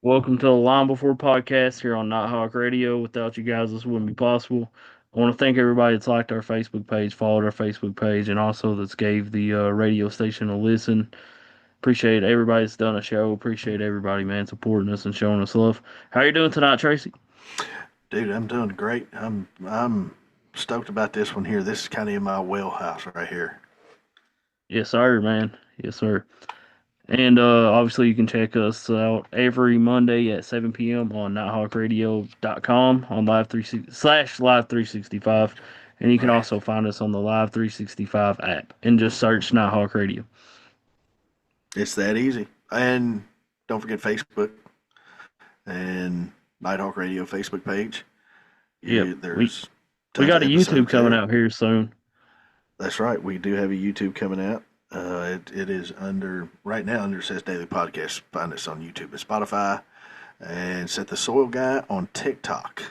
Welcome to the Line Before podcast here on Nighthawk Radio. Without you guys, this wouldn't be possible. I want to thank everybody that's liked our Facebook page, followed our Facebook page, and also that's gave the radio station a listen. Appreciate everybody that's done a show. Appreciate everybody, man, supporting us and showing us love. How you doing tonight, Tracy? Dude, I'm doing great. I'm stoked about this one here. This is kind of in my wheelhouse right here. Yes, sir, man. Yes, sir. And obviously, you can check us out every Monday at 7 p.m. on nighthawkradio.com on live 3 slash live 365. And you can Right. also find us on the Live 365 app and just search Nighthawk Radio. It's that easy. And don't forget Facebook and Nighthawk Radio Facebook page. Yep. We There's we tons got of a YouTube episodes coming there. out here soon. That's right. We do have a YouTube coming out. It is under right now under Says Daily Podcast. Find us on YouTube and Spotify, and Set the Soil Guy on TikTok.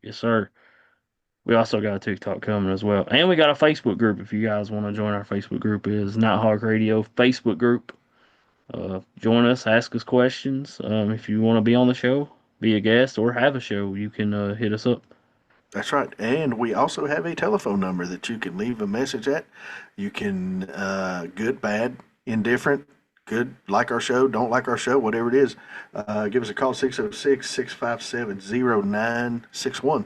Yes, sir. We also got a TikTok coming as well. And we got a Facebook group if you guys want to join our Facebook group. It is Nighthawk Radio Facebook group. Join us, ask us questions. If you want to be on the show, be a guest, or have a show, you can hit us up. That's right. And we also have a telephone number that you can leave a message at. You can, good, bad, indifferent, good, like our show, don't like our show, whatever it is. Give us a call, 606-657-0961.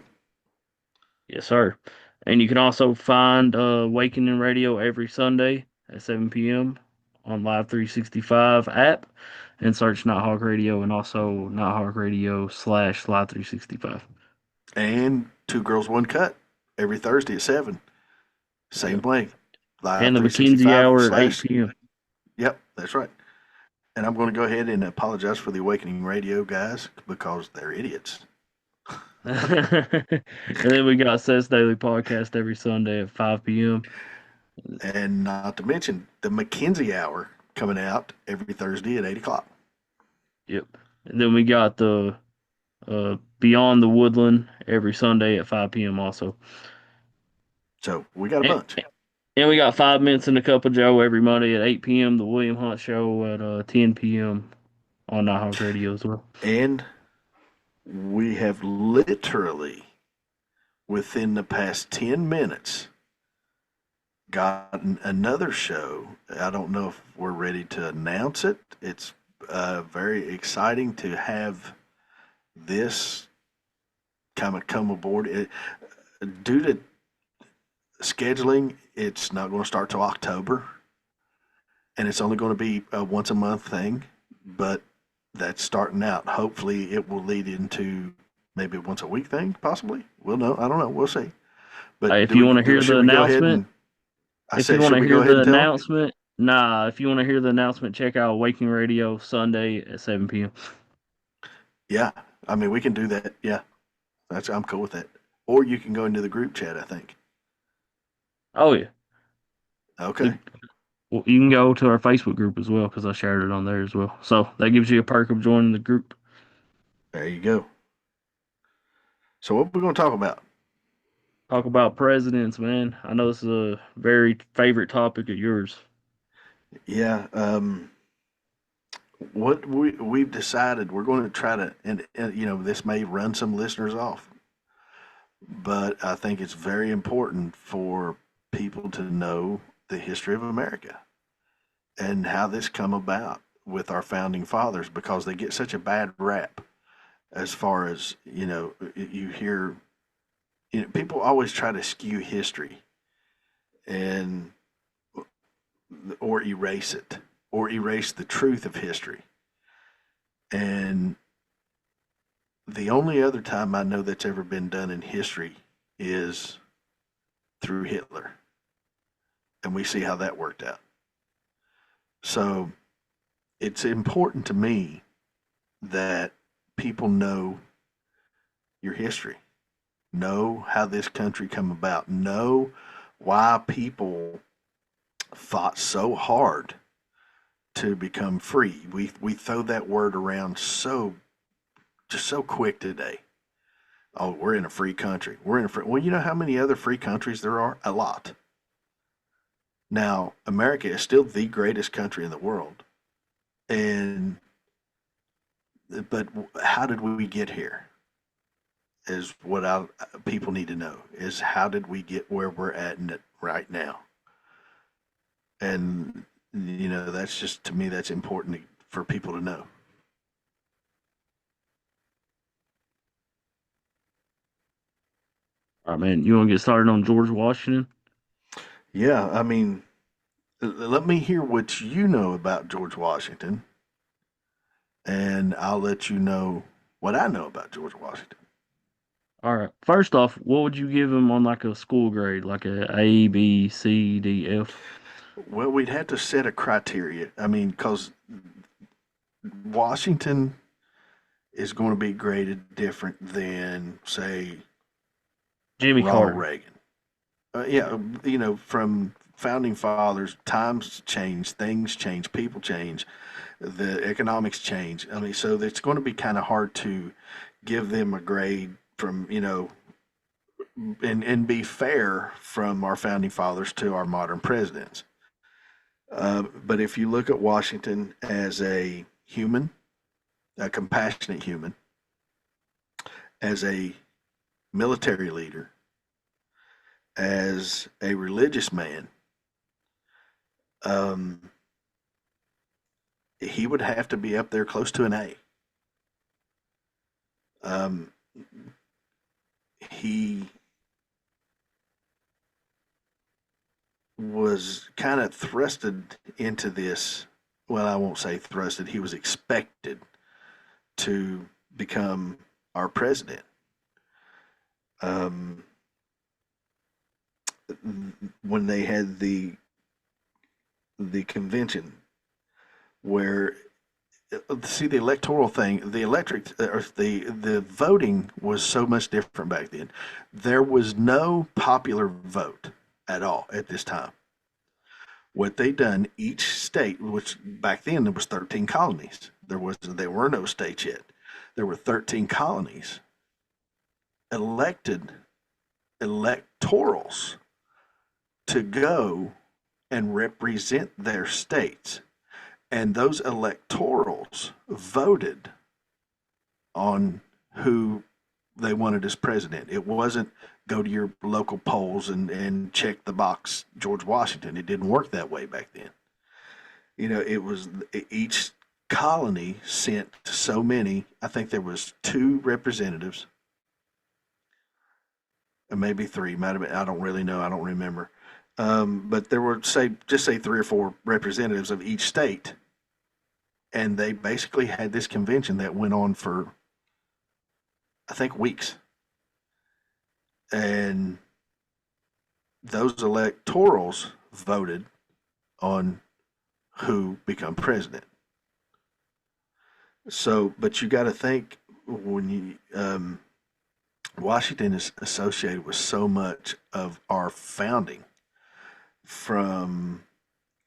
Yes, sir. And you can also find Awakening Radio every Sunday at 7 p.m. on Live 365 app and search Nighthawk Radio and also Nighthawk Radio slash Live 365. And Two Girls, One Cut every Thursday at 7. Same Yep. way. Live And the McKinsey 365 Hour at slash, 8 p.m. yep, that's right. And I'm going to go ahead and apologize for the Awakening Radio guys because they're idiots. And then we got Seth's Daily Podcast every Sunday at 5 p.m. And not to mention the McKinsey Hour coming out every Thursday at 8 o'clock. Yep. And then we got the Beyond the Woodland every Sunday at 5 p.m. also. So we got a And, bunch. and we got 5 Minutes in the Cup of Joe every Monday at 8 p.m. The William Hunt Show at 10 p.m. on Nighthawk Radio as well. And we have literally, within the past 10 minutes, gotten another show. I don't know if we're ready to announce it. It's very exciting to have this kind of come aboard. Due to scheduling, it's not going to start till October, and it's only going to be a once a month thing. But that's starting out. Hopefully, it will lead into maybe a once a week thing, possibly. We'll know. I don't know. We'll see. But If you want to hear the should we go ahead announcement, and I if you said, want should to we hear go ahead the and tell them? announcement, nah, if you want to hear the announcement, check out Waking Radio Sunday at 7 p.m. Yeah, I mean we can do that. Yeah, I'm cool with that. Or you can go into the group chat. I think. Oh, yeah. Okay, The, well, you can go to our Facebook group as well because I shared it on there as well. So that gives you a perk of joining the group. there you go. So what we're going to talk about? Talk about presidents, man. I know this is a very favorite topic of yours. Yeah, what we've decided we're going to try to, and this may run some listeners off, but I think it's very important for people to know the history of America and how this come about with our founding fathers because they get such a bad rap as far as you hear people always try to skew history and or erase it or erase the truth of history. And the only other time I know that's ever been done in history is through Hitler. And we see how that worked out. So it's important to me that people know your history, know how this country come about, know why people fought so hard to become free. We throw that word around just so quick today. Oh, we're in a free country. We're in a free. Well, you know how many other free countries there are? A lot. Now, America is still the greatest country in the world, and But how did we get here? Is what people need to know is how did we get where we're at right now? And that's just to me that's important for people to know. All right, man. You want to get started on George Washington? Yeah, I mean, let me hear what you know about George Washington, and I'll let you know what I know about George Washington. All right. First off, what would you give him on like a school grade, like A, B, C, D, F? Well, we'd have to set a criteria. I mean, because Washington is going to be graded different than, say, Jimmy Ronald Carter. Reagan. Yeah, from founding fathers, times change, things change, people change, the economics change. I mean, so it's going to be kind of hard to give them a grade from, and be fair from our founding fathers to our modern presidents. But if you look at Washington as a human, a compassionate human, as a military leader, as a religious man, um, he would have to be up there close to an A. Um, he was kind of thrusted into this. Well, I won't say thrusted. He was expected to become our president. Um, when they had the convention where see the electoral thing, the electric or the voting was so much different back then. There was no popular vote at all at this time. What they done, each state, which back then there was 13 colonies. There were no states yet. There were 13 colonies elected electorals to go and represent their states. And those electorals voted on who they wanted as president. It wasn't go to your local polls and check the box George Washington. It didn't work that way back then. It was each colony sent so many. I think there was two representatives, and maybe three. Might have been. I don't really know. I don't remember. But there were say three or four representatives of each state, and they basically had this convention that went on for I think weeks, and those electorals voted on who become president. So, but you got to think when Washington is associated with so much of our founding, from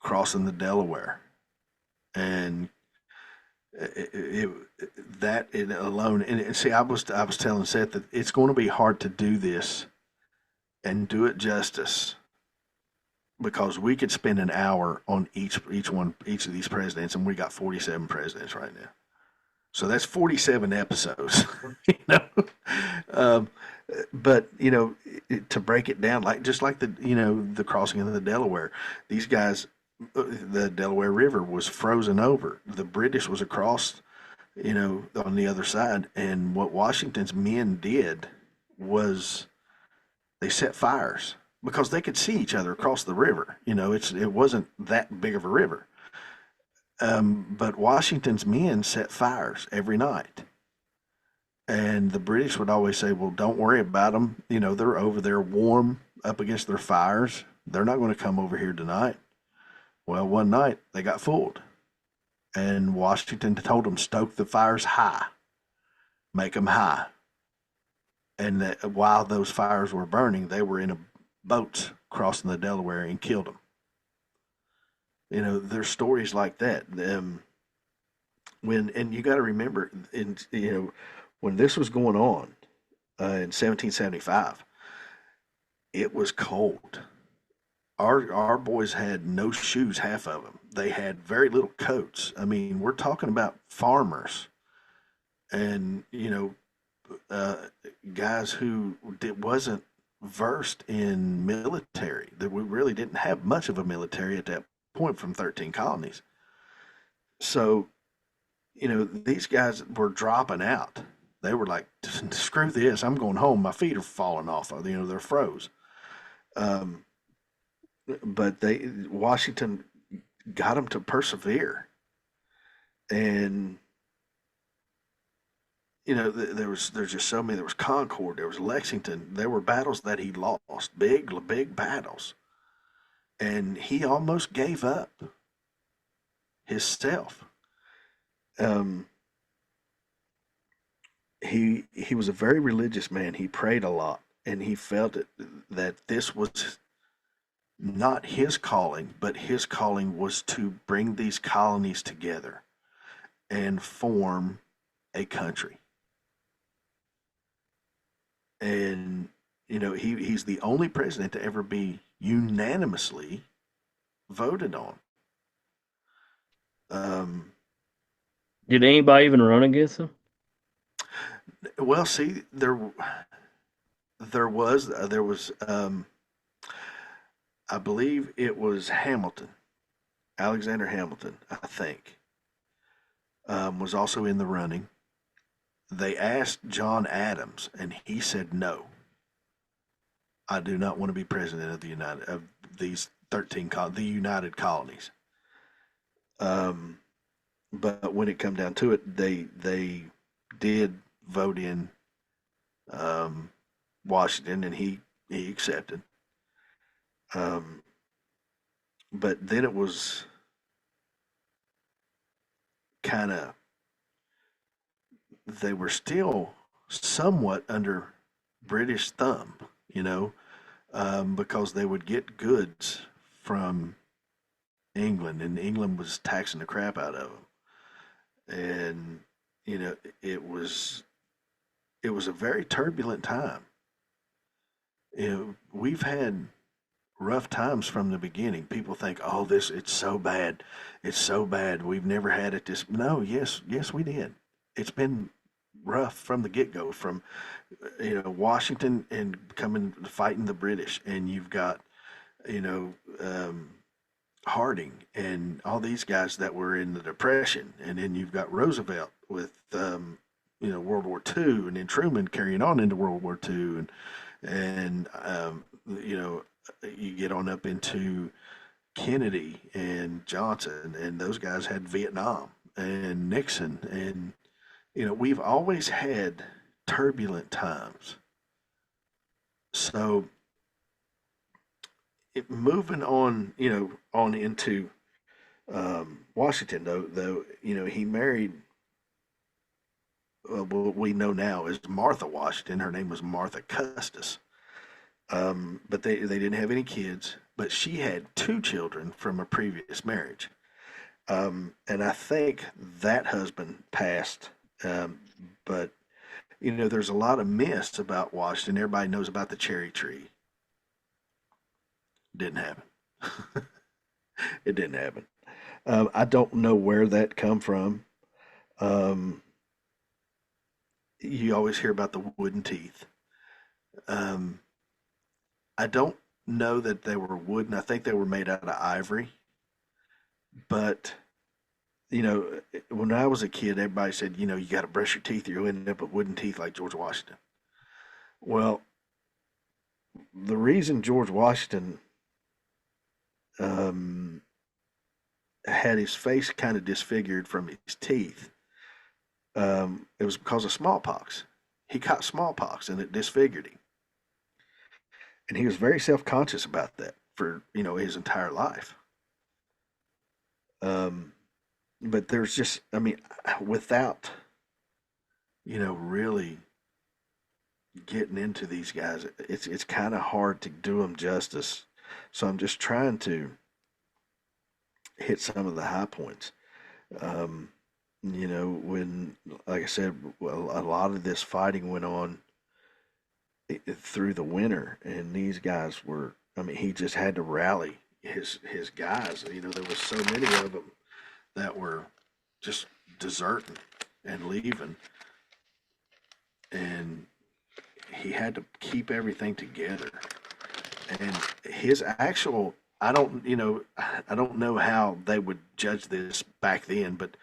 crossing the Delaware, and that it alone. And see, I was telling Seth that it's going to be hard to do this and do it justice because we could spend an hour on each of these presidents, and we got 47 presidents right now. So that's 47 episodes, you know. Um, but to break it down, like just like the crossing of the Delaware, these guys, the Delaware River was frozen over. The British was across, on the other side, and what Washington's men did was they set fires because they could see each other across the river. It wasn't that big of a river. But Washington's men set fires every night. And the British would always say, well, don't worry about them. They're over there warm up against their fires. They're not going to come over here tonight. Well, one night they got fooled. And Washington told them, stoke the fires high, make them high. And that while those fires were burning, they were in boats crossing the Delaware and killed them. There's stories like that. And you got to remember, when this was going on in 1775, it was cold. Our boys had no shoes, half of them. They had very little coats. I mean, we're talking about farmers and uh, guys who wasn't versed in military. That we really didn't have much of a military at that point from 13 colonies. So these guys were dropping out. They were like, "Screw this! I'm going home. My feet are falling off. They're froze." Um, but Washington got them to persevere, and there's just so many. There was Concord, there was Lexington. There were battles that he lost, big battles, and he almost gave up himself. Um, he was a very religious man. He prayed a lot, and he felt that this was not his calling, but his calling was to bring these colonies together and form a country. And he's the only president to ever be unanimously voted on. Um, Did anybody even run against him? well, see, there was I believe it was Hamilton, Alexander Hamilton, I think, was also in the running. They asked John Adams, and he said no. I do not want to be president of these 13 the United Colonies. Um, but when it come down to it, they did vote in um, Washington, and he accepted. Um, but then it was kind of they were still somewhat under British thumb, you know, because they would get goods from England, and England was taxing the crap out of them, and you know it was it was a very turbulent time. We've had rough times from the beginning. People think, "Oh, this it's so bad, it's so bad. We've never had it this." No, yes, we did. It's been rough from the get go. From Washington and coming fighting the British, and you've got you know um, Harding and all these guys that were in the Depression, and then you've got Roosevelt with World War II, and then Truman carrying on into World War II, and you get on up into Kennedy and Johnson, and those guys had Vietnam and Nixon, and we've always had turbulent times. So moving on, on into Washington, though he married what we know now as Martha Washington. Her name was Martha Custis. But they didn't have any kids, but she had two children from a previous marriage. And I think that husband passed. Um, but, there's a lot of myths about Washington. Everybody knows about the cherry tree. Didn't happen. It didn't happen. I don't know where that come from. Um, you always hear about the wooden teeth. Um, I don't know that they were wooden. I think they were made out of ivory. But when I was a kid, everybody said, you got to brush your teeth or you'll end up with wooden teeth like George Washington. Well, the reason George Washington um, had his face kind of disfigured from his teeth, it was because of smallpox. He caught smallpox and it disfigured him. And he was very self conscious about that for, his entire life. Um, but there's just, I mean, without, really getting into these guys, it's kind of hard to do them justice. So I'm just trying to hit some of the high points. Um, when, like I said, well, a lot of this fighting went on through the winter, and these guys were. I mean, he just had to rally his guys. There was so many of them that were just deserting and leaving. and he had to keep everything together. And his actual, I don't know how they would judge this back then, but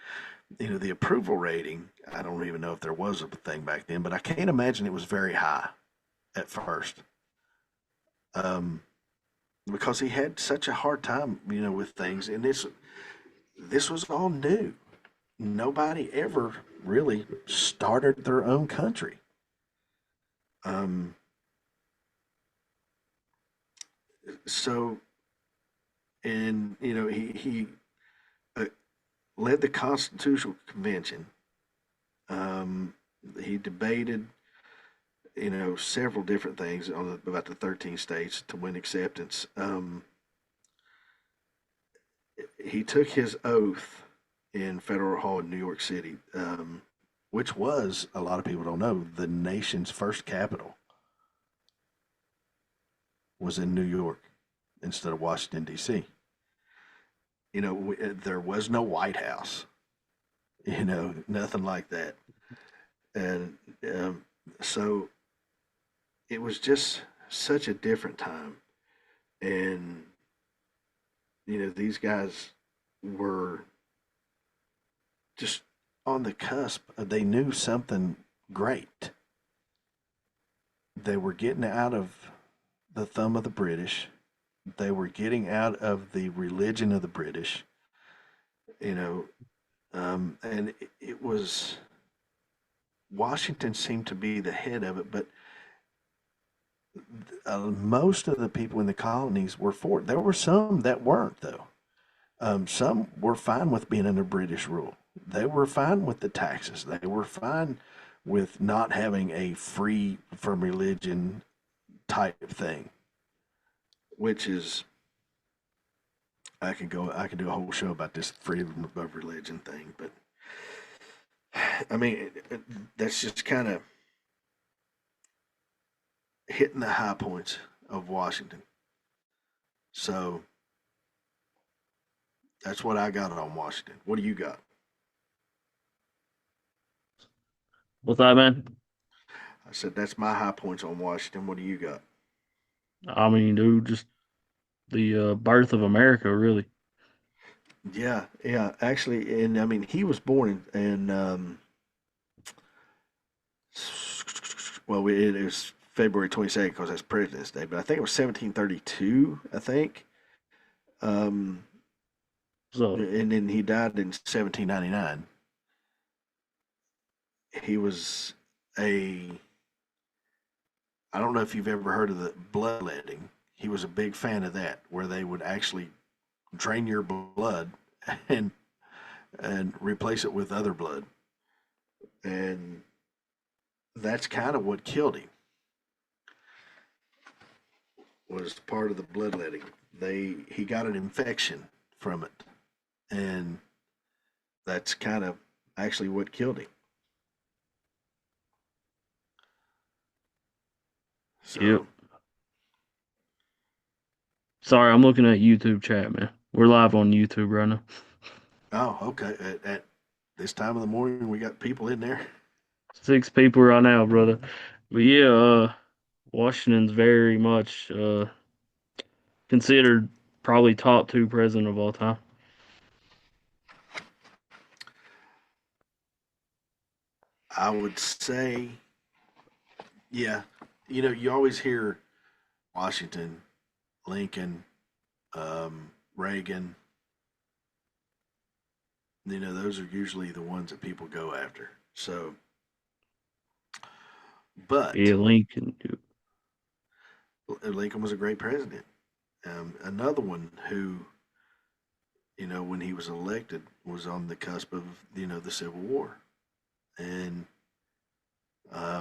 the approval rating, I don't even know if there was a thing back then, but I can't imagine it was very high at first. Um, because he had such a hard time, with things, and this was all new. Nobody ever really started their own country. Um, so, and he uh, led the Constitutional Convention. Um, he debated, several different things about the 13 states to win acceptance. He took his oath in Federal Hall in New York City, which was, a lot of people don't know, the nation's first capital was in New York instead of Washington, D.C. There was no White House, nothing like that. And so it was just such a different time. And, these guys were just on the cusp. They knew something great. They were getting out of the thumb of the British. They were getting out of the religion of the British, you know, and it was Washington seemed to be the head of it, but most of the people in the colonies were for it. There were some that weren't, though. Some were fine with being under British rule. They were fine with the taxes. They were fine with not having a free from religion type thing, which is I could do a whole show about this freedom of religion thing, but I mean that's just kind of hitting the high points of Washington. So that's what I got on Washington. What do you got? What's that, man? I said that's my high points on Washington. What do you got? I mean, dude, just the birth of America, really. Yeah, yeah, actually, and I mean he was born in well, it was February 22nd because that's President's Day, but I think it was 1732. I think, um, So, and then he died in 1799. He was a I don't know if you've ever heard of the bloodletting. He was a big fan of that, where they would actually drain your blood and and replace it with other blood, and that's kind of what killed him. Was part of the bloodletting. He got an infection from it, and that's kind of actually what killed him. yep. So, Sorry, I'm looking at YouTube chat, man. We're live on YouTube right now. oh, okay. At this time of the morning, we got people in there. 6 people right now, brother. But yeah, Washington's very much considered probably top two president of all time. I would say, yeah. You always hear Washington, Lincoln, Reagan. Those are usually the ones that people go after. So, Yeah, but Lincoln, dude. Lincoln was a great president. Another one who, when he was elected, was on the cusp of, the Civil War. And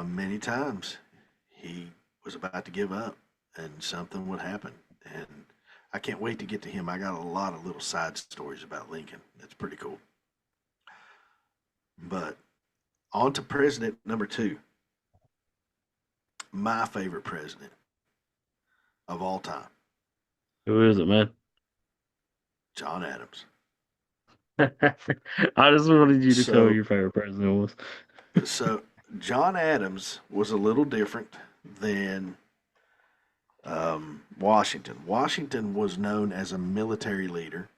many times he was about to give up and something would happen. And I can't wait to get to him. I got a lot of little side stories about Lincoln. That's pretty cool. But on to president number two, my favorite president of all time, Who is it, man? John Adams. I just wanted you to tell who So, your favorite president was. so John Adams was a little different than Washington. Washington was known as a military leader.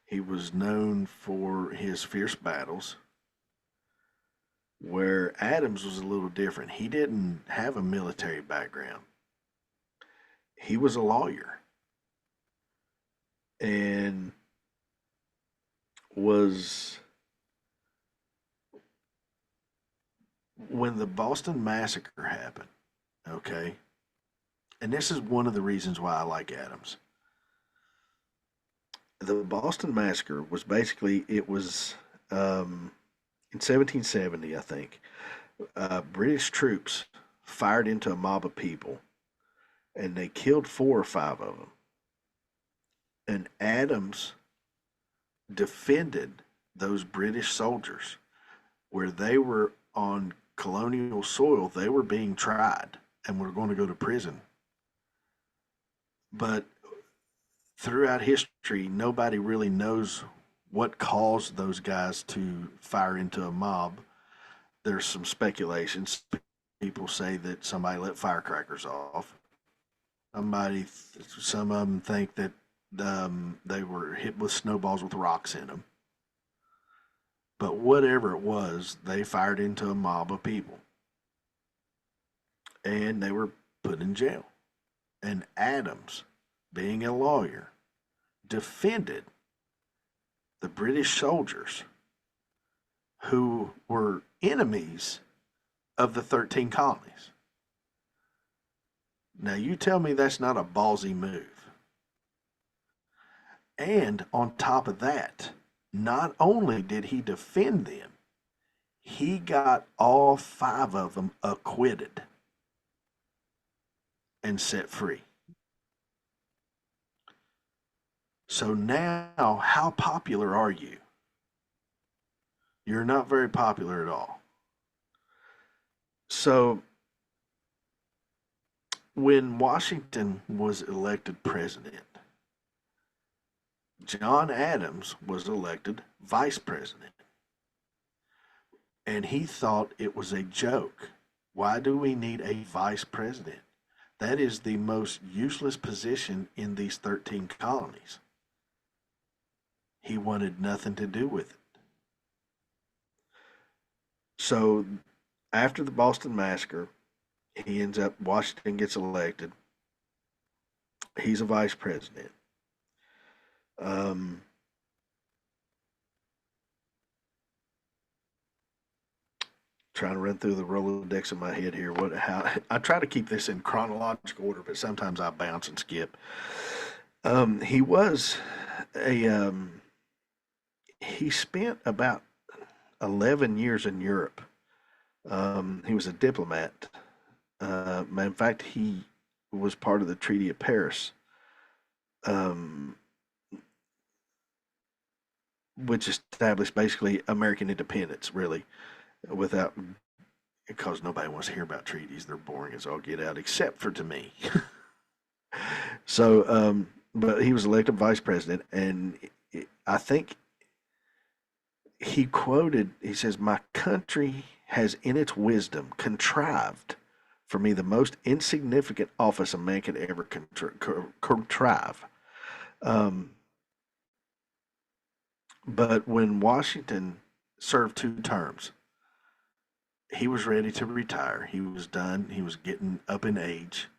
He was known for his fierce battles, where Adams was a little different. He didn't have a military background. He was a lawyer and was when the Boston Massacre happened, okay? And this is one of the reasons why I like Adams. The Boston Massacre was basically, it was in 1770, I think. British troops fired into a mob of people and they killed 4 or 5 of them. And Adams defended those British soldiers where they were on colonial soil. They were being tried and were going to go to prison. But throughout history, nobody really knows what caused those guys to fire into a mob. There's some speculations. People say that somebody lit firecrackers off. Somebody, some of them think that they were hit with snowballs with rocks in them. But whatever it was, they fired into a mob of people, and they were put in jail. And Adams, being a lawyer, defended the British soldiers who were enemies of the 13 colonies. Now, you tell me that's not a ballsy move. And on top of that, not only did he defend them, he got all 5 of them acquitted and set free. So now, how popular are you? You're not very popular at all. So when Washington was elected president, John Adams was elected vice president. And he thought it was a joke. Why do we need a vice president? That is the most useless position in these 13 colonies. He wanted nothing to do with it. So after the Boston Massacre, he ends up, Washington gets elected. He's a vice president. Um, Trying to run through the Rolodex in my head here. How I try to keep this in chronological order, but sometimes I bounce and skip. He was a he spent about 11 years in Europe. He was a diplomat. In fact, he was part of the Treaty of Paris, um, which established basically American independence, really, without, because nobody wants to hear about treaties. They're boring as all get out, except for to me. So, but he was elected vice president, and I think he says, "My country has in its wisdom contrived for me the most insignificant office a man could ever contrive." Um, but when Washington served 2 terms, he was ready to retire. He was done. He was getting up in age.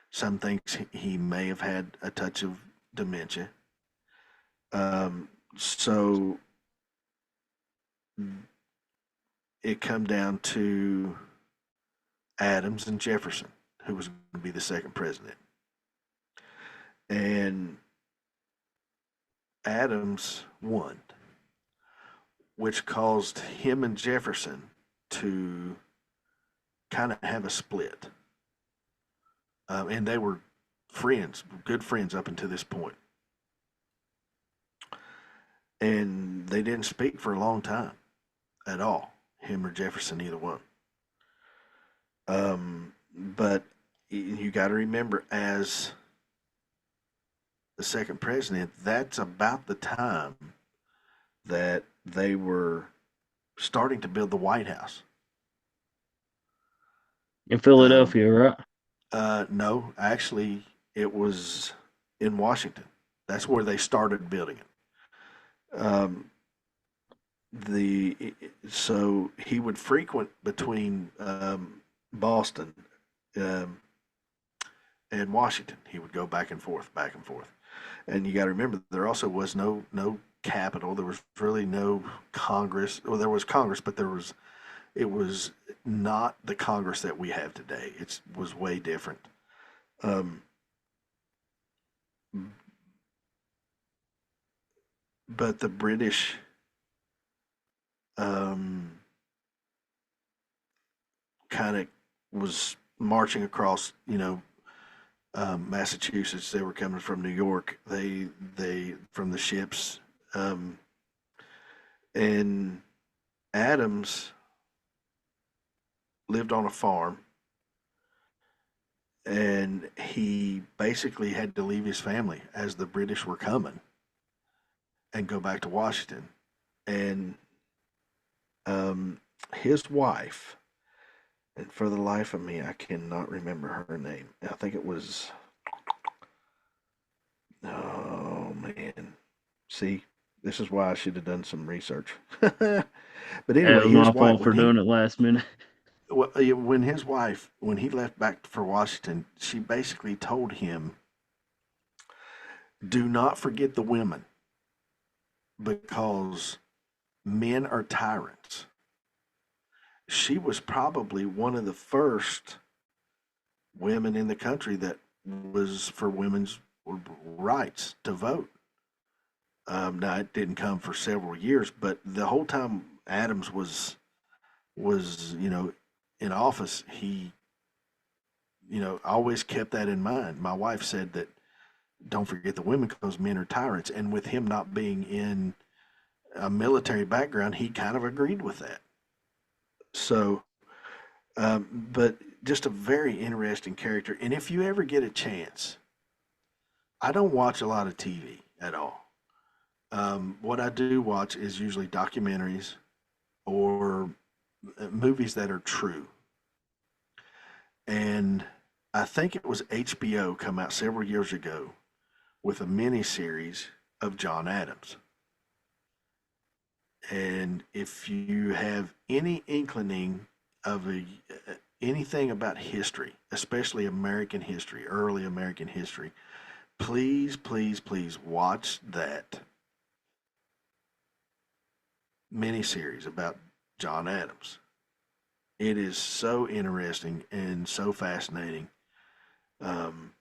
Some things he may have had a touch of dementia. So it come down to Adams and Jefferson, who was going to be the second president. And Adams won, which caused him and Jefferson to kind of have a split. And they were friends, good friends up until this point. And they didn't speak for a long time at all, him or Jefferson, either one. But you got to remember, as the second president, that's about the time that they were starting to build the White House. In Um, Philadelphia, right? no, actually, it was in Washington. That's where they started building it. The so he would frequent between Boston um, and Washington. He would go back and forth, back and forth. And you got to remember, there also was no capital. There was really no Congress. Well, there was Congress, but it was not the Congress that we have today. It was way different. Um, but the British um, kind of was marching across, Massachusetts. They were coming from New York. They from the ships, um, and Adams lived on a farm, and he basically had to leave his family as the British were coming and go back to Washington. And um, his wife, and for the life of me, I cannot remember her name. I think it was, oh man, see, this is why I should have done some research. But Yeah, it anyway, was his my wife fault for doing it last minute. when his wife when he left back for Washington, she basically told him, "Do not forget the women because men are tyrants." She was probably one of the first women in the country that was for women's rights to vote. Now it didn't come for several years, but the whole time Adams was in office, he always kept that in mind. My wife said that don't forget the women because men are tyrants, and with him not being in a military background, he kind of agreed with that. So, but just a very interesting character. And if you ever get a chance, I don't watch a lot of TV at all. What I do watch is usually documentaries or movies that are true. And I think it was HBO come out several years ago with a mini series of John Adams. And if you have any inkling of anything about history, especially American history, early American history, please, please, please watch that miniseries about John Adams. It is so interesting and so fascinating. Um,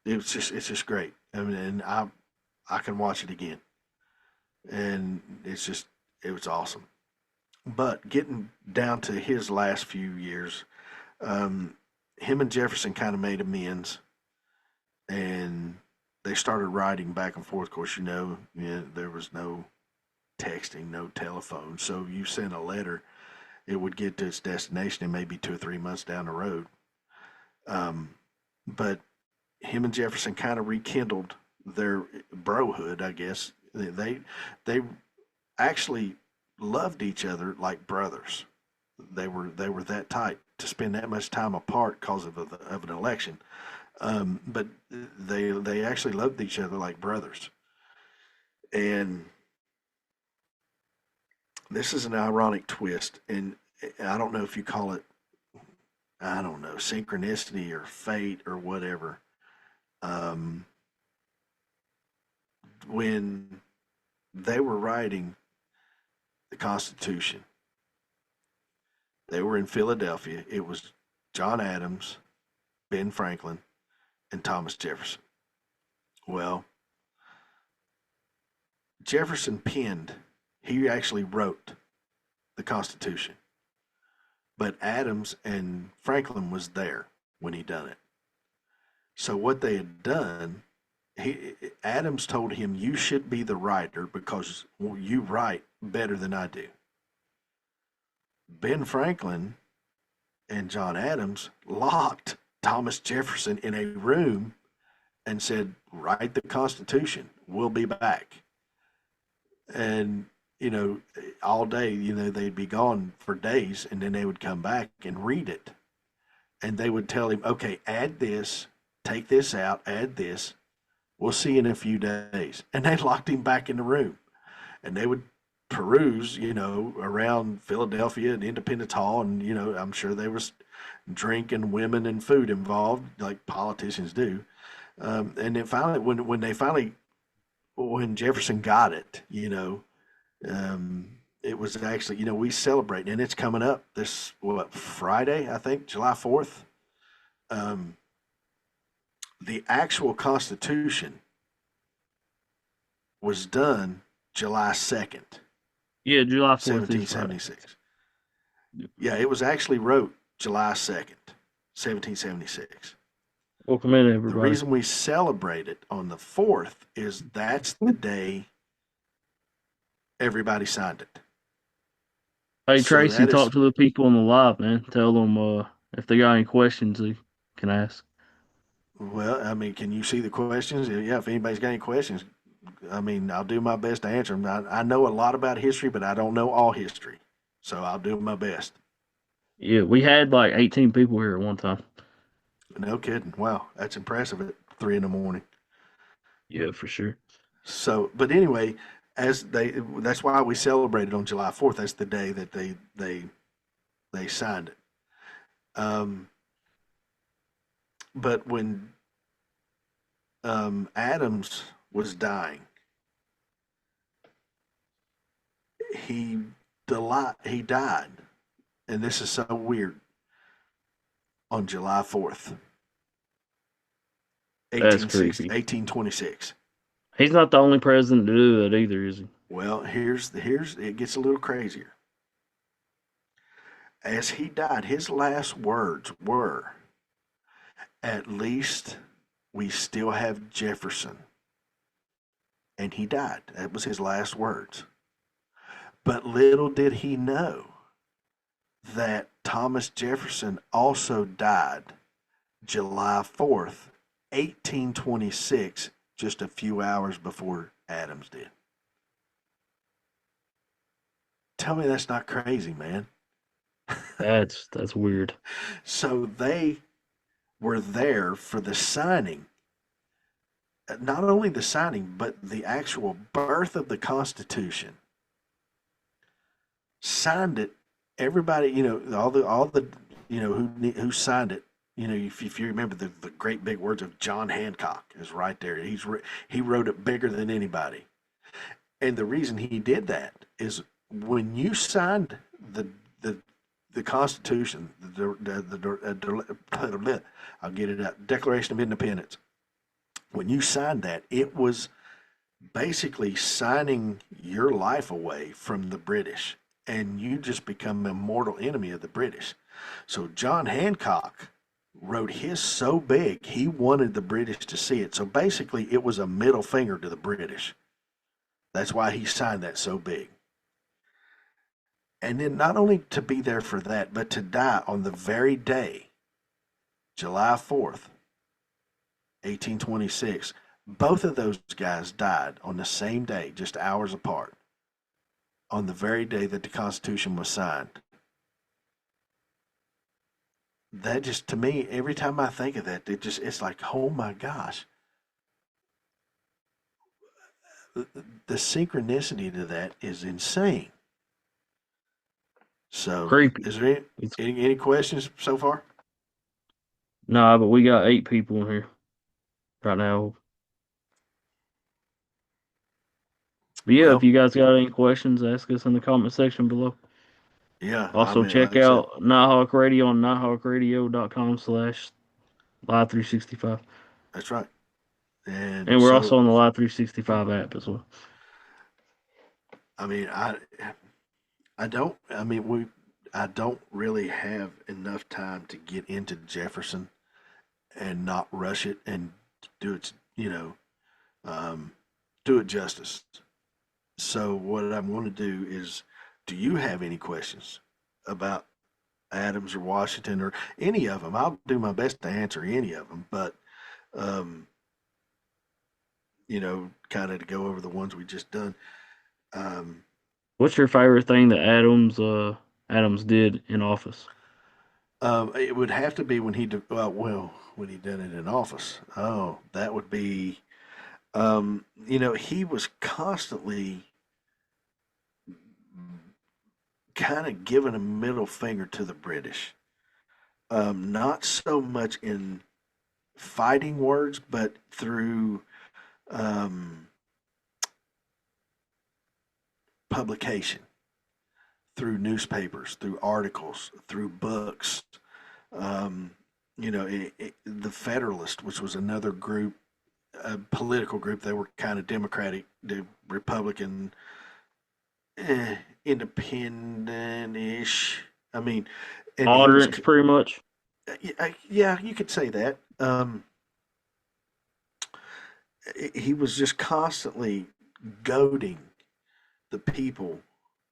it's just great. I mean, and I can watch it again, and it was awesome. But getting down to his last few years, um, him and Jefferson kind of made amends, and they started writing back and forth. Of course, there was no texting, no telephone, so you sent a letter, it would get to its destination in maybe 2 or 3 months down the road. Um, but him and Jefferson kind of rekindled their brohood, I guess. They actually loved each other like brothers. They were that tight to spend that much time apart because of an election. But they actually loved each other like brothers. And this is an ironic twist, and I don't know if you call it, I don't know, synchronicity or fate or whatever. Um, when they were writing the Constitution, they were in Philadelphia. It was John Adams, Ben Franklin, and Thomas Jefferson. Well, Jefferson penned, he actually wrote the Constitution, but Adams and Franklin was there when he done it. So what they had done, Adams told him, "You should be the writer because you write better than I do." Ben Franklin and John Adams locked Thomas Jefferson in a room and said, "Write the Constitution. We'll be back." And, you know, all day. They'd be gone for days, and then they would come back and read it, and they would tell him, "Okay, add this, take this out, add this. We'll see you in a few days." And they locked him back in the room, and they would peruse, around Philadelphia and Independence Hall, and I'm sure there was drink and women and food involved, like politicians do. And then finally, when Jefferson got it, it was actually, we celebrate, and it's coming up this Friday, I think, July 4th. Um, the actual Constitution was done July 2nd, Yeah, July 4th is Friday. 1776. Yeah, it was actually wrote July 2nd, 1776. Welcome in, The everybody. reason we celebrate it on the 4th is that's the day everybody signed it. Hey, So Tracy, that talk is, to the people on the live, man. Tell them if they got any questions they can ask. well, I mean, can you see the questions? Yeah, if anybody's got any questions, I mean, I'll do my best to answer them. I know a lot about history, but I don't know all history. So I'll do my best. Yeah, we had like 18 people here at one time. No kidding. Wow, that's impressive at 3 in the morning. Yeah, for sure. So, but anyway, that's why we celebrated on July 4th. That's the day that they signed it. Um, but when Adams was dying, he he died, and this is so weird, on July 4th, That's 1860, creepy. 1826. He's not the only president to do that either, is he? Well, here's it gets a little crazier. As he died, his last words were, "At least we still have Jefferson." And he died. That was his last words. But little did he know that Thomas Jefferson also died July 4th, 1826, just a few hours before Adams did. Tell me that's not crazy, man. That's weird. So they were there for the signing, not only the signing, but the actual birth of the Constitution. Signed it. Everybody, all the who signed it. If you remember the great big words of John Hancock is right there. He wrote it bigger than anybody. And the reason he did that is when you signed the the Constitution, I'll get it out, Declaration of Independence. When you signed that, it was basically signing your life away from the British, and you just become a mortal enemy of the British. So John Hancock wrote his so big he wanted the British to see it. So basically, it was a middle finger to the British. That's why he signed that so big. And then not only to be there for that, but to die on the very day, July 4th, 1826. Both of those guys died on the same day, just hours apart, on the very day that the Constitution was signed. That just, to me, every time I think of that, it's like, oh my gosh. The synchronicity to that is insane. So, Creepy. is there It's any questions so far? Nah, but we got 8 people in here right now. But yeah, if Well, you guys got any questions, ask us in the comment section below. yeah, I Also, mean, like check I said, out Nighthawk Radio on nighthawkradio.com/live365. that's right. And And we're so, also on the Live 365 app as well. I mean, I don't, I mean, I don't really have enough time to get into Jefferson and not rush it and do it, um, do it justice. So what I'm going to do is, do you have any questions about Adams or Washington or any of them? I'll do my best to answer any of them, but um, kind of to go over the ones we just done. Um, What's your favorite thing that Adams did in office? It would have to be when well, when he did it in office. Oh, that would be, he was constantly kind of giving a middle finger to the British. Not so much in fighting words, but through um, publication, through newspapers, through articles, through books. Um, the Federalist, which was another group, a political group, they were kind of Democratic, the Republican, independent-ish. I mean, and he was, Moderates, pretty much. yeah, you could say that. He was just constantly goading the people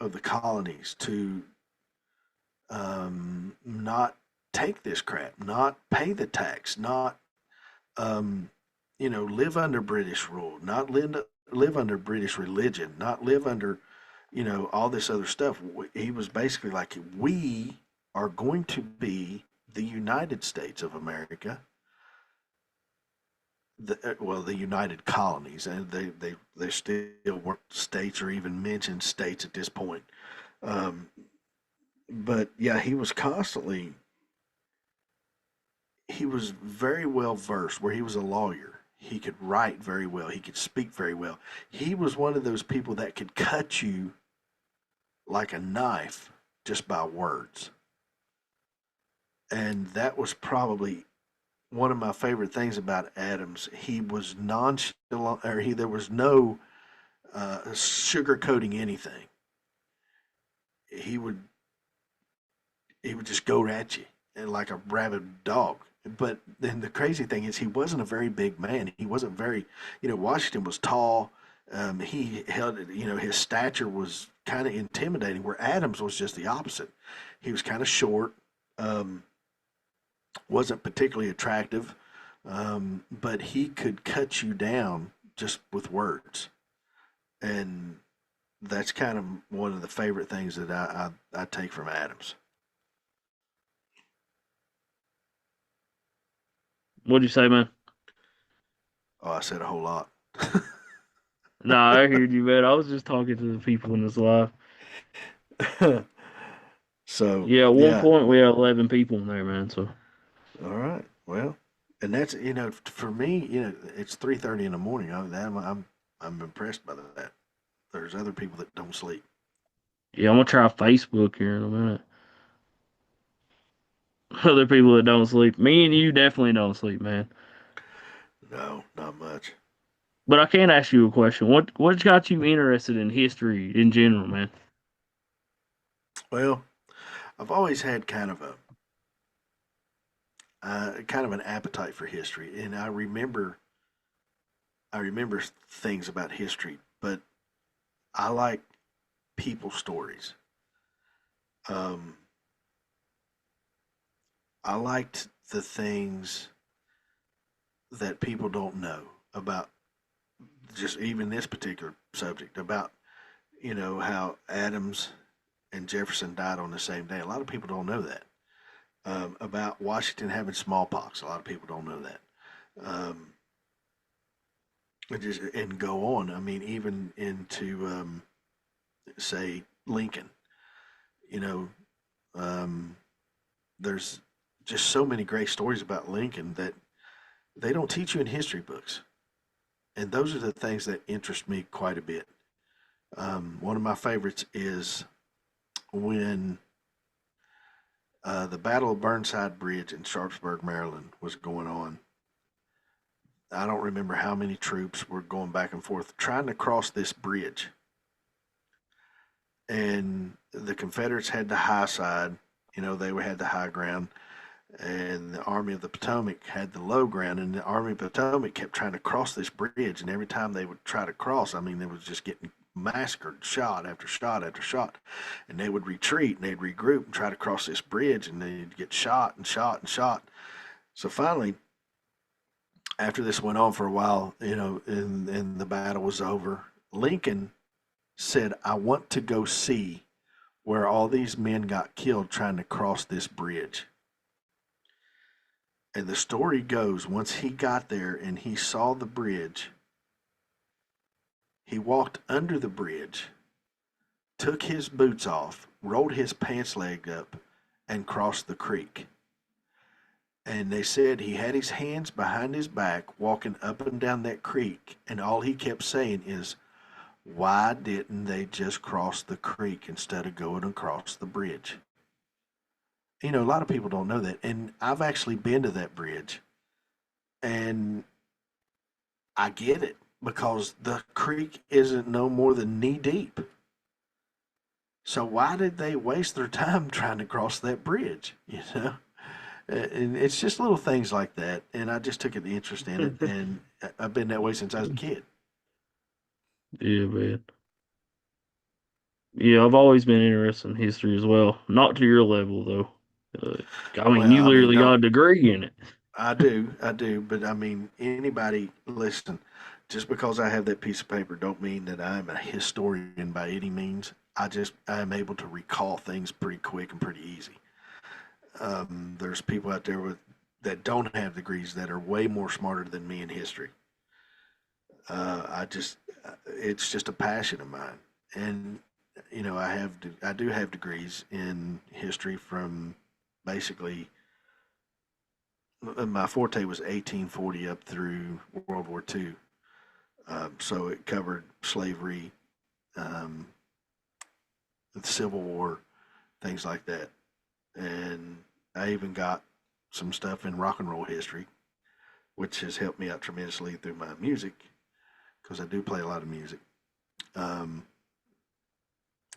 of the colonies to not take this crap, not pay the tax, not um, live under British rule, not live under British religion, not live under, all this other stuff. He was basically like, we are going to be the United States of America, the United Colonies, and they still weren't states or even mentioned states at this point. Um, but yeah, he was very well versed. Where he was a lawyer, he could write very well. He could speak very well. He was one of those people that could cut you like a knife just by words, and that was probably one of my favorite things about Adams. He was nonchalant, or he there was no sugarcoating anything. He would he would just go at you and like a rabid dog. But then the crazy thing is, he wasn't a very big man. He wasn't very, Washington was tall. He held, his stature was kind of intimidating, where Adams was just the opposite. He was kind of short, um, wasn't particularly attractive, but he could cut you down just with words. And that's kind of one of the favorite things that I take from Adams. What'd you say, man? Oh, I said a whole lot. Nah, I heard you, man. I was just talking to the people in this live. So Yeah, at one yeah, point we had 11 people in there, man. So all right. Well, and that's for me, it's 3:30 in the morning. I'm impressed by that. There's other people that don't sleep. yeah, I'm gonna try Facebook here in a minute. Other people that don't sleep. Me and you definitely don't sleep, man. No, not much. But I can ask you a question. What got you interested in history in general, man? Well, I've always had kind of an appetite for history, and I remember things about history, but I like people stories. Um, I liked the things that people don't know about, just even this particular subject, about how Adams and Jefferson died on the same day. A lot of people don't know that. About Washington having smallpox, a lot of people don't know that. Um, and go on. I mean, even into say Lincoln. You know, um, there's just so many great stories about Lincoln that they don't teach you in history books, and those are the things that interest me quite a bit. One of my favorites is when the Battle of Burnside Bridge in Sharpsburg, Maryland, was going on. I don't remember how many troops were going back and forth trying to cross this bridge, and the Confederates had the high side. They had the high ground, and the Army of the Potomac had the low ground. And the Army of the Potomac kept trying to cross this bridge, and every time they would try to cross, I mean, they was just getting massacred, shot after shot after shot. And they would retreat and they'd regroup and try to cross this bridge, and they'd get shot and shot and shot. So finally, after this went on for a while, and the battle was over, Lincoln said, I want to go see where all these men got killed trying to cross this bridge. And the story goes, once he got there and he saw the bridge, he walked under the bridge, took his boots off, rolled his pants leg up, and crossed the creek. And they said he had his hands behind his back walking up and down that creek, and all he kept saying is, why didn't they just cross the creek instead of going across the bridge? You know, a lot of people don't know that. And I've actually been to that bridge, and I get it because the creek isn't no more than knee deep. So why did they waste their time trying to cross that bridge? You know, and it's just little things like that. And I just took an interest in it, and I've been that way since I was a kid. Yeah, man. Yeah, I've always been interested in history as well. Not to your level though. Uh, I mean, Well, you I mean, literally got don't a degree in it. I do, but I mean, anybody listen. Just because I have that piece of paper, don't mean that I'm a historian by any means. I am able to recall things pretty quick and pretty easy. There's people out there with that don't have degrees that are way more smarter than me in history. I just it's just a passion of mine, and you know I do have degrees in history from basically my forte was 1840 up through World War II. So it covered slavery, um, the Civil War, things like that. And I even got some stuff in rock and roll history, which has helped me out tremendously through my music because I do play a lot of music. Um,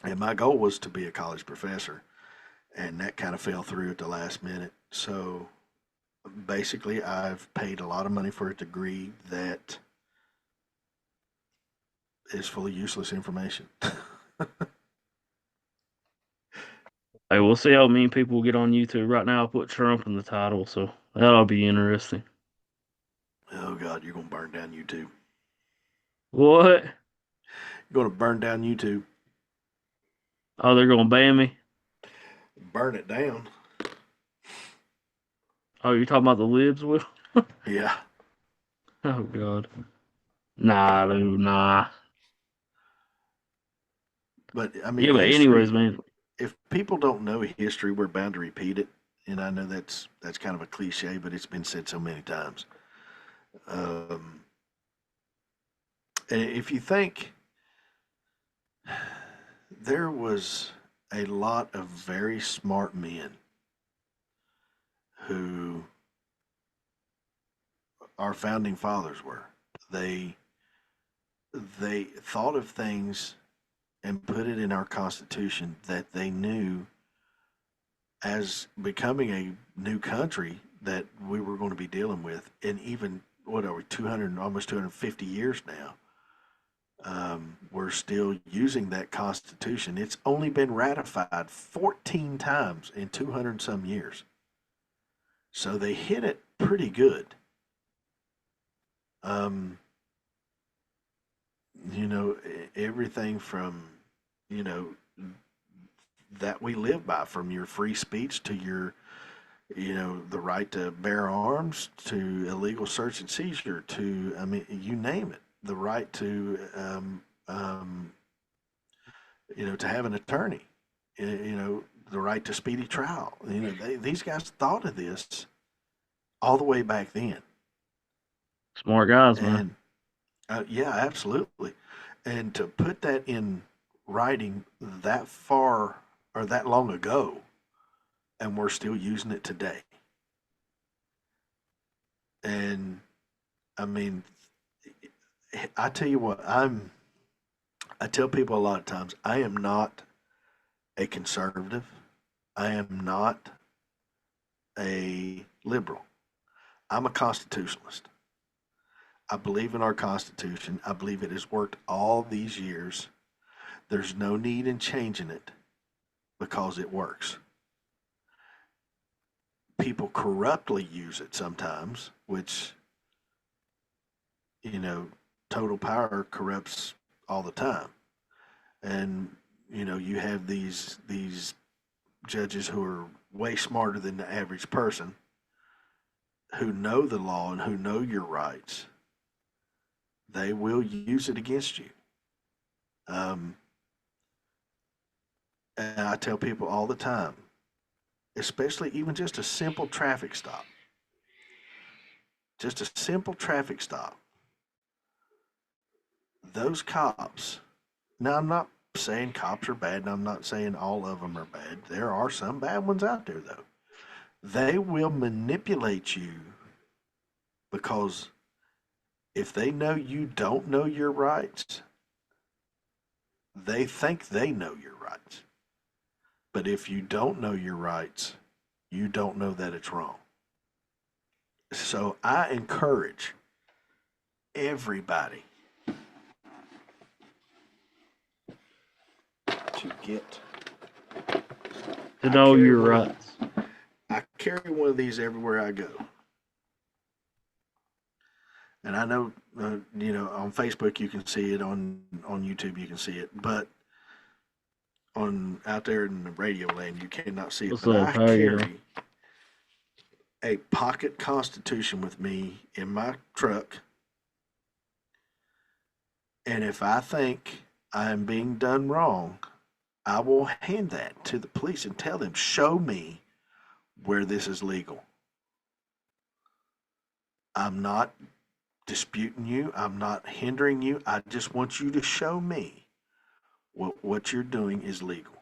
and my goal was to be a college professor, and that kind of fell through at the last minute. So basically, I've paid a lot of money for a degree that is full of useless information. Hey, we'll see how many people get on YouTube. Right now, I put Trump in the title, so that'll be interesting. Oh God, you're gonna burn down YouTube. What? You're gonna burn down YouTube. Oh, they're gonna ban me? Burn it down. Oh, you're talking about the libs, Will? Yeah, Oh God. Nah, dude, nah. but I mean, Yeah, but anyways, history. man. If people don't know history, we're bound to repeat it. And I know that's kind of a cliche, but it's been said so many times. Um, and if you think there was a lot of very smart men who our founding fathers were, they they thought of things and put it in our Constitution that they knew as becoming a new country that we were going to be dealing with, and even what are we 200 almost 250 years now, we're still using that Constitution. It's only been ratified 14 times in 200 some years, so they hit it pretty good. Um, you know, everything from you know that we live by, from your free speech to your the right to bear arms, to illegal search and seizure, to, I mean, you name it, the right to, to have an attorney, the right to speedy trial. These guys thought of this all the way back then. Smart guys, man. And yeah, absolutely. And to put that in writing that far or that long ago, and we're still using it today. And I mean, I tell you what, I tell people a lot of times, I am not a conservative. I am not a liberal. I'm a constitutionalist. I believe in our Constitution. I believe it has worked all these years. There's no need in changing it because it works. People corruptly use it sometimes, which, you know, total power corrupts all the time. And you have these judges who are way smarter than the average person, who know the law and who know your rights. They will use it against you. Um, and I tell people all the time, especially even just a simple traffic stop, just a simple traffic stop. Those cops. Now, I'm not saying cops are bad, and I'm not saying all of them are bad. There are some bad ones out there, though. They will manipulate you because if they know you don't know your rights, they think they know your rights. But if you don't know your rights, you don't know that it's wrong. So I encourage everybody to get. To I know carry your one of rights. I carry one of these everywhere I go. And I know, on Facebook you can see it, on YouTube you can see it, but on out there in the radio land you cannot see it. What's But up? I How you? carry a pocket Constitution with me in my truck, and if I think I am being done wrong, I will hand that to the police and tell them, show me where this is legal. I'm not disputing you. I'm not hindering you. I just want you to show me what you're doing is legal.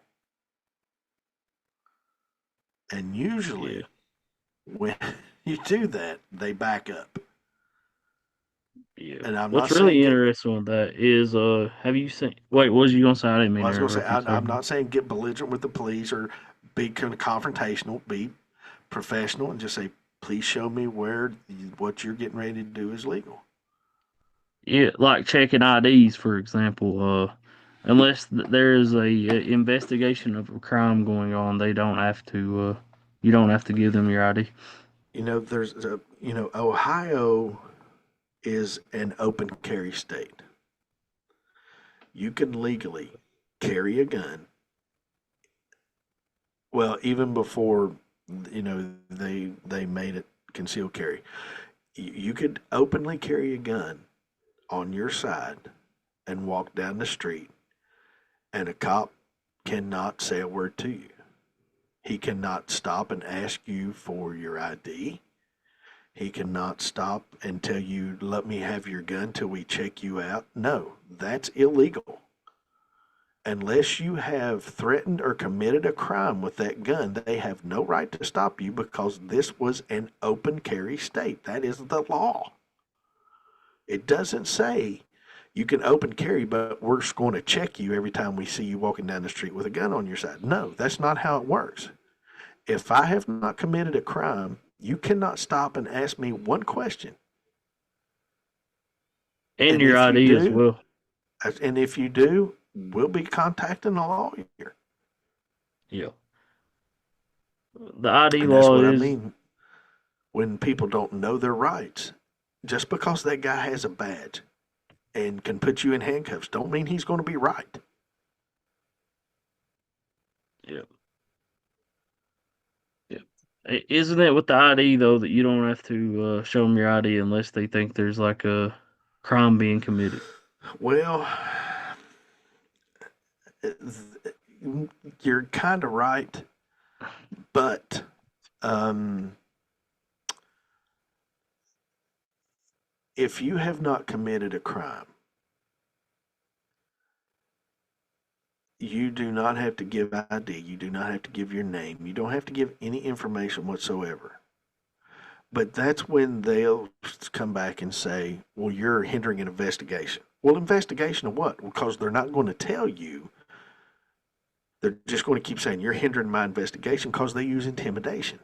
And Yeah. usually, when you do that, they back up. Yeah. And I'm not What's saying really get. interesting with that is, have you seen? Wait, what was you gonna say? I didn't mean Well, I to was going to say interrupt you, sir. I'm not saying get belligerent with the police or be kind of confrontational. Be professional and just say, please show me where what you're getting ready to do is legal. Yeah, like checking IDs, for example. Unless there is a investigation of a crime going on, they don't have to. You don't have to give them your ID. Ohio is an open carry state. You can legally carry a gun. Well, even before they made it concealed carry, you could openly carry a gun on your side and walk down the street, and a cop cannot say a word to you. He cannot stop and ask you for your ID. He cannot stop and tell you, let me have your gun till we check you out. No, that's illegal. Unless you have threatened or committed a crime with that gun, they have no right to stop you because this was an open carry state. That is the law. It doesn't say you can open carry, but we're just going to check you every time we see you walking down the street with a gun on your side. No, that's not how it works. If I have not committed a crime, you cannot stop and ask me one question. And And your if you ID as do, well. we'll be contacting a lawyer. Yeah. The ID And that's law what I is. mean when people don't know their rights. Just because that guy has a badge and can put you in handcuffs don't mean he's going to be right. Yeah. Yeah. Isn't it with the ID though that you don't have to show them your ID unless they think there's like a crime being committed? Well, you're kind of right, but um, if you have not committed a crime, you do not have to give ID. You do not have to give your name. You don't have to give any information whatsoever. But that's when they'll come back and say, well, you're hindering an investigation. Well, investigation of what? Because they're not going to tell you. They're just going to keep saying, you're hindering my investigation because they use intimidation.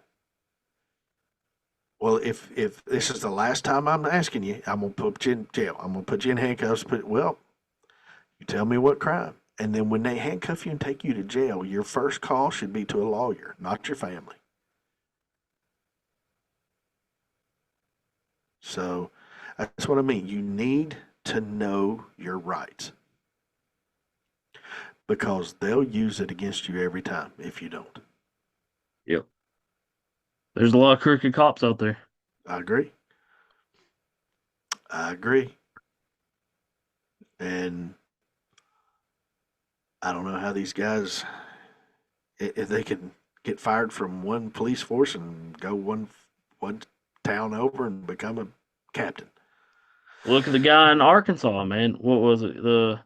Well, if this is the last time I'm asking you, I'm going to put you in jail. I'm going to put you in handcuffs. Well, you tell me what crime. And then when they handcuff you and take you to jail, your first call should be to a lawyer, not your family. So that's what I mean. You need to know your rights. because they'll use it against you every time if you don't. Yep. There's a lot of crooked cops out there. I agree. I agree. And I don't know how these guys, if they can get fired from one police force and go one town over and become a captain. Look at the guy in Arkansas, man. What was it? The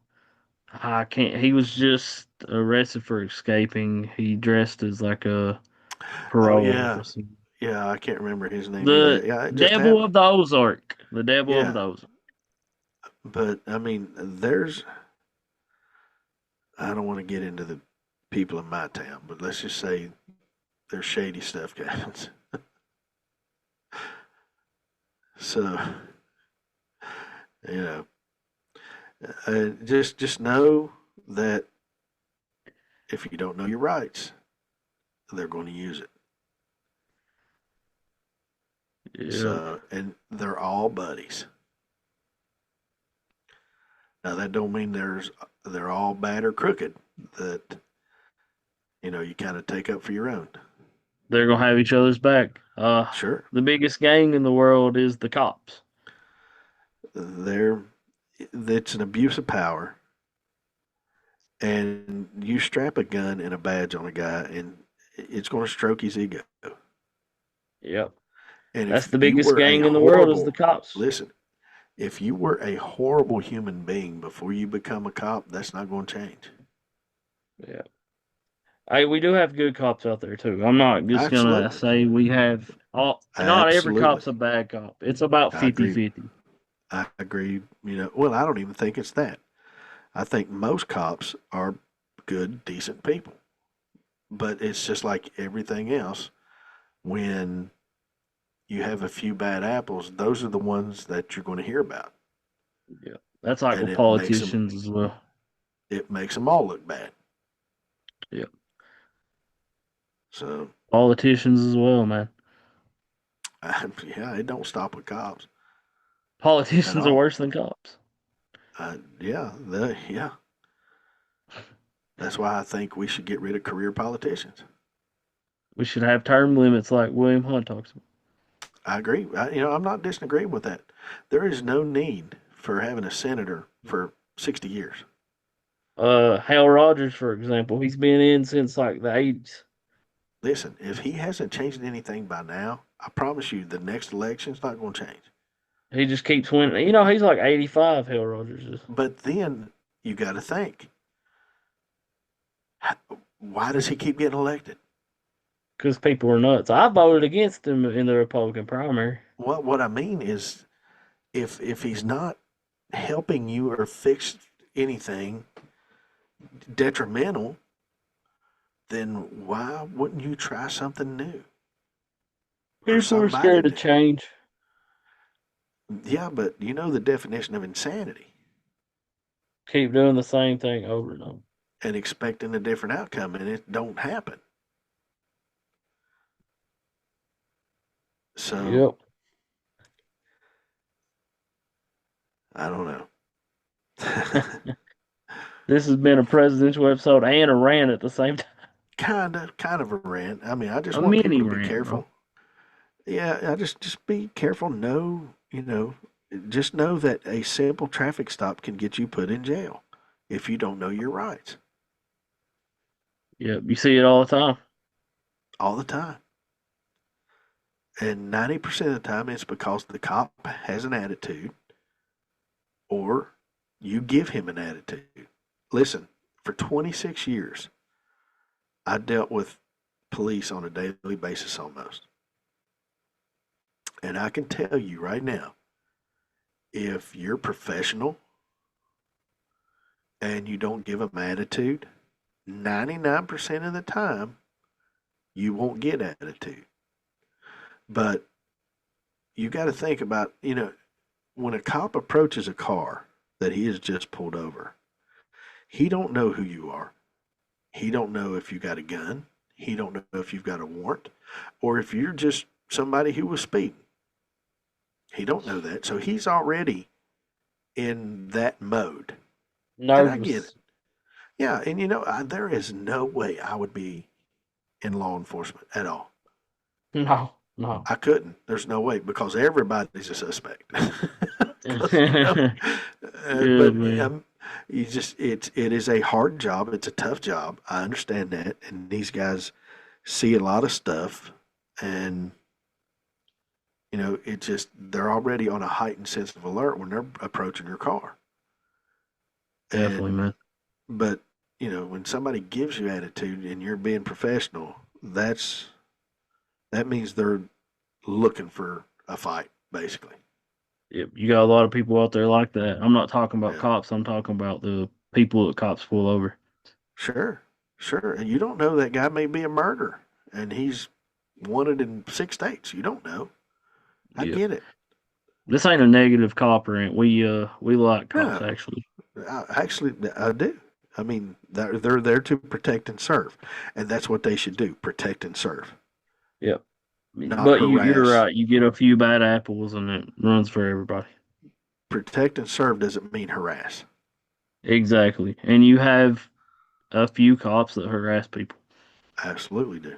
I can't. He was just arrested for escaping. He dressed as like a Oh parole yeah, officer. yeah. I can't remember his name either. The Yeah, it just devil happened. of the Ozark. The devil of Yeah, the Ozark. but I mean, there's. I don't want to get into the people in my town, but let's just say there's shady stuff happens. So you know, just know that if you don't know your rights, they're going to use it. Yep. So, and they're all buddies. Now that don't mean they're all bad or crooked. That you kind of take up for your own. They're gonna have each other's back. Sure, The biggest gang in the world is the cops. they're it's an abuse of power, and you strap a gun and a badge on a guy, and it's going to stroke his ego. Yep. And That's if the you biggest were a gang in the world is the horrible, cops. listen, if you were a horrible human being before you become a cop, that's not going to change. Yeah. Hey, we do have good cops out there too. I'm not just gonna Absolutely, say we have all. Not every absolutely. cop's a bad cop. It's about I agree. 50-50. I agree. Well, I don't even think it's that. I think most cops are good, decent people. But it's just like everything else. When you have a few bad apples, those are the ones that you're going to hear about, Yeah. That's like and with politicians as well. it makes them all look bad. Yeah. So Politicians as well, man. yeah, it don't stop with cops at Politicians are all. worse than cops. Yeah. That's why I think we should get rid of career politicians. We should have term limits like William Hunt talks about. I agree. I'm not disagreeing with that. There is no need for having a senator for 60 years. Hal Rogers, for example, he's been in since like the 80s. Listen, if he hasn't changed anything by now, I promise you the next election's not going to change. He just keeps winning. You know, he's like 85, Hal Rogers is. But then you got to think, why does he keep getting elected? Because people are nuts. I voted against him in the Republican primary. What I mean is, if he's not helping you or fix anything detrimental, then why wouldn't you try something new or People are somebody scared to new? change. Yeah, but you know the definition of insanity Keep doing the same thing over and over. and expecting a different outcome, and it don't happen. So Yep. I don't know. This has been a presidential episode and a rant at the same time. kind of a rant. I mean, I just A want people mini to be rant, bro. careful. Yeah, I just be careful. Know, just know that a simple traffic stop can get you put in jail if you don't know your rights Yep. You see it all the time. all the time. And 90% of the time, it's because the cop has an attitude or you give him an attitude. Listen, for 26 years, I dealt with police on a daily basis almost. And I can tell you right now, if you're professional and you don't give them attitude, 99% of the time, you won't get attitude. But you got to think about, when a cop approaches a car that he has just pulled over, he don't know who you are. He don't know if you got a gun. He don't know if you've got a warrant or if you're just somebody who was speeding. He don't know that. So he's already in that mode. And I get it. Nervous. Yeah, and there is no way I would be in law enforcement at all. No, no. I couldn't. There's no way because everybody's a suspect. 'Cause, Good but man. it is a hard job. It's a tough job. I understand that, and these guys see a lot of stuff, and it just they're already on a heightened sense of alert when they're approaching your car. Definitely, And man. but when somebody gives you attitude and you're being professional, that means they're looking for a fight, basically. Yep, you got a lot of people out there like that. I'm not talking about Yeah, cops. I'm talking about the people that cops pull over. sure, sure. And you don't know that guy may be a murderer, and he's wanted in 6 states. You don't know. I Yep. get it. This ain't a negative cop rant. We like cops No, actually. I do. I mean, they're there to protect and serve, and that's what they should do: protect and serve, Yep. not But you're harass. right. You get a few bad apples and it runs for everybody. Protect and serve doesn't mean harass. Exactly. And you have a few cops that harass people. Absolutely do.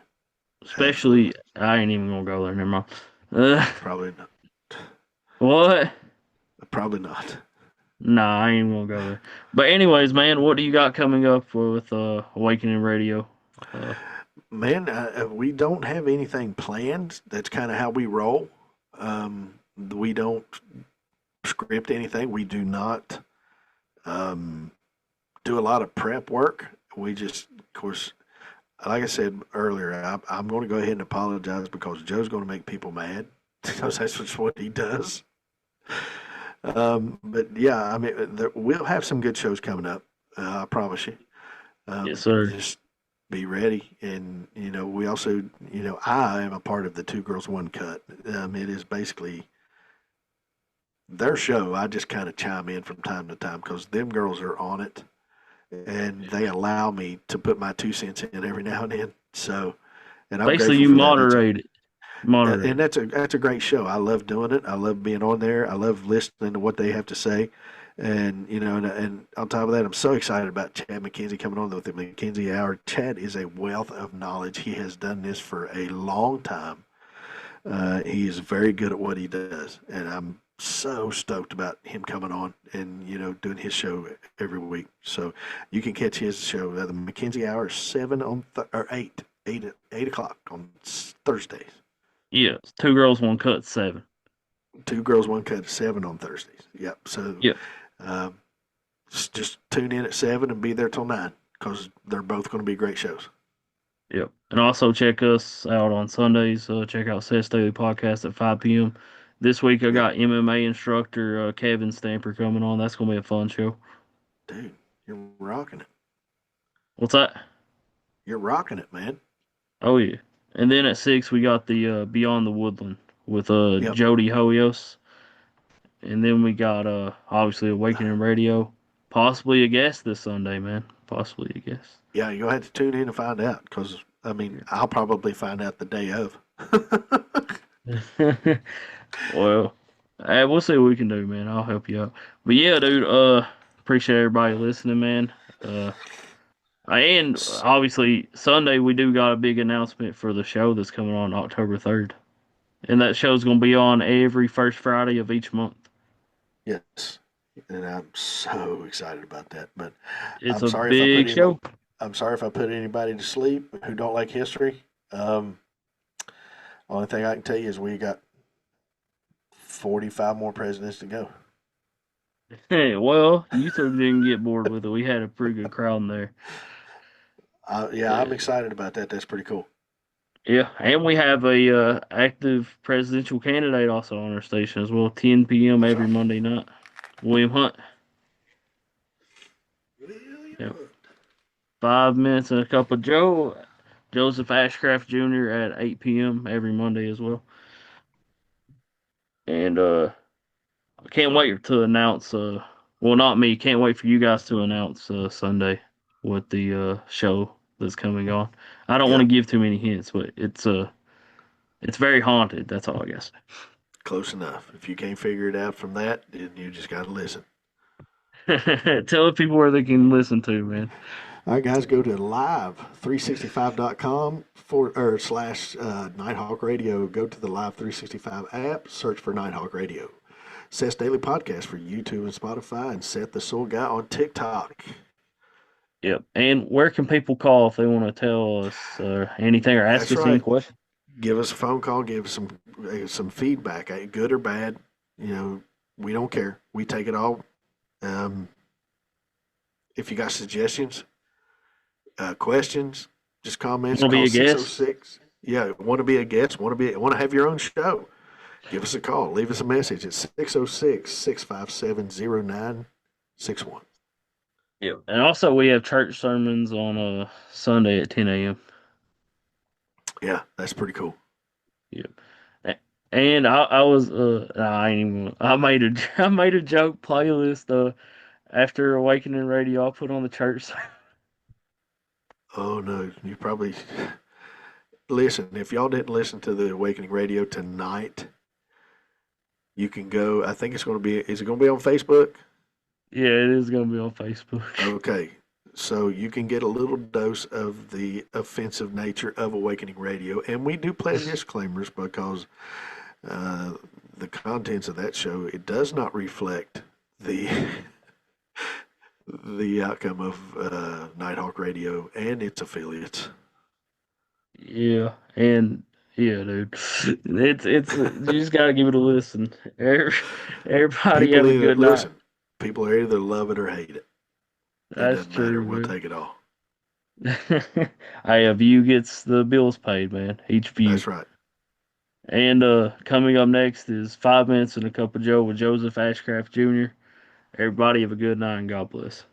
Especially, Absolutely. I ain't even gonna go there. Never mind. Uh, Probably not. what? Probably not. Nah, I ain't gonna go there. But anyways, man, what do you got coming up for with Awakening Radio? Uh, Man, we don't have anything planned. That's kind of how we roll. We don't script anything. We do not um, do a lot of prep work. We just, of course, like I said earlier, I'm going to go ahead and apologize because Joe's going to make people mad because that's just what he does. But yeah, I mean, we'll have some good shows coming up. I promise you. yes, sir. Just be ready. And, we also, I am a part of the Two Girls, One Cut. It is basically their show. I just kind of chime in from time to time because them girls are on it and they allow me to put my 2 cents in every now and then. So, and I'm Basically, grateful you for that. It's moderate it. and Moderate. that's a great show. I love doing it. I love being on there. I love listening to what they have to say. And and on top of that, I'm so excited about Chad McKenzie coming on with the McKenzie Hour. Chad is a wealth of knowledge. He has done this for a long time. He is very good at what he does, and I'm so stoked about him coming on and doing his show every week. So you can catch his show. The McKenzie Hour is 8 o'clock on Thursdays. Yeah, two girls, one cut, 7. Two Girls, One Cut is 7 on Thursdays. Yep. So Yep, um, just tune in at 7 and be there till 9 because they're both going to be great shows. yep. And also check us out on Sundays. Check out Seth's Daily Podcast at 5 p.m. This week I Yep. got MMA instructor Kevin Stamper coming on. That's gonna be a fun show. Dude, you're rocking it. What's that? You're rocking it, man. Oh yeah. And then at 6 we got the Beyond the Woodland with Yep. Jody Hoyos. And then we got obviously Awakening Radio. Possibly a guest this Sunday, man. Possibly a guest. Yeah, you'll have to tune in and find out because, I mean, I'll probably find out the day of. Well, we'll see what we can do, man. I'll help you out. But yeah, dude, appreciate everybody listening, man. Uh and obviously Sunday we do got a big announcement for the show that's coming on October 3rd. And that show's gonna be on every first Friday of each month. Yes. And I'm so excited about that. But It's I'm a sorry if I put big any, show. I'm sorry if I put anybody to sleep who don't like history. Only thing I can tell you is we got 45 more presidents to go. Hey, well, you two didn't get bored with it. We had a pretty good crowd in there. Yeah, I'm Uh, excited about that. That's pretty cool. yeah, and we have a active presidential candidate also on our station as well. 10 p.m. That's every right. Monday night. William Hunt. William Yep. Hunt. 5 minutes and a cup of Joe. Joseph Ashcraft Jr. at 8 p.m. every Monday as well. And I can't wait to announce. Well, not me. Can't wait for you guys to announce Sunday what the show that's coming on. I don't want Yeah, to give too many hints, but it's very haunted. That's all I guess. close enough. If you can't figure it out from that, then you just got to listen. Tell the people where they can listen to, man. All right, guys, go to live365.com or slash Nighthawk Radio. Go to the Live 365 app, search for Nighthawk Radio. Seth's Daily Podcast for YouTube and Spotify, and Seth the Soul Guy on TikTok. Yep. And where can people call if they want to tell us anything or ask That's us any right. questions? Give us a phone call. Give us some feedback, good or bad. You know, we don't care. We take it all. Um, if you got suggestions, questions, just Want comments. to be Call a guest? 606. Yeah, want to be a guest? Want to have your own show? Give us a call. Leave us a message at 606-657-0961. Yep. And also, we have church sermons on Sunday at 10 a.m. Yeah, that's pretty cool. Yep. And I was nah, I ain't even I made a I made a joke playlist after Awakening Radio. I put on the church. Oh no, you probably listen. If y'all didn't listen to the Awakening Radio tonight, you can go. I think it's going to be. Is it going to be on Facebook? Yeah, it is gonna be on Facebook. Okay. So you can get a little dose of the offensive nature of Awakening Radio, and we do play disclaimers because uh, the contents of that show it does not reflect the the outcome of Nighthawk Radio and its affiliates. Yeah, and yeah, dude, it's you just gotta give it a listen. Everybody People have a either good night. listen. People either love it or hate it. It That's doesn't matter. true, We'll man. take it all. Hey, a view gets the bills paid, man. Each view. That's right. And coming up next is 5 Minutes and a Cup of Joe with Joseph Ashcraft Jr. Everybody have a good night and God bless.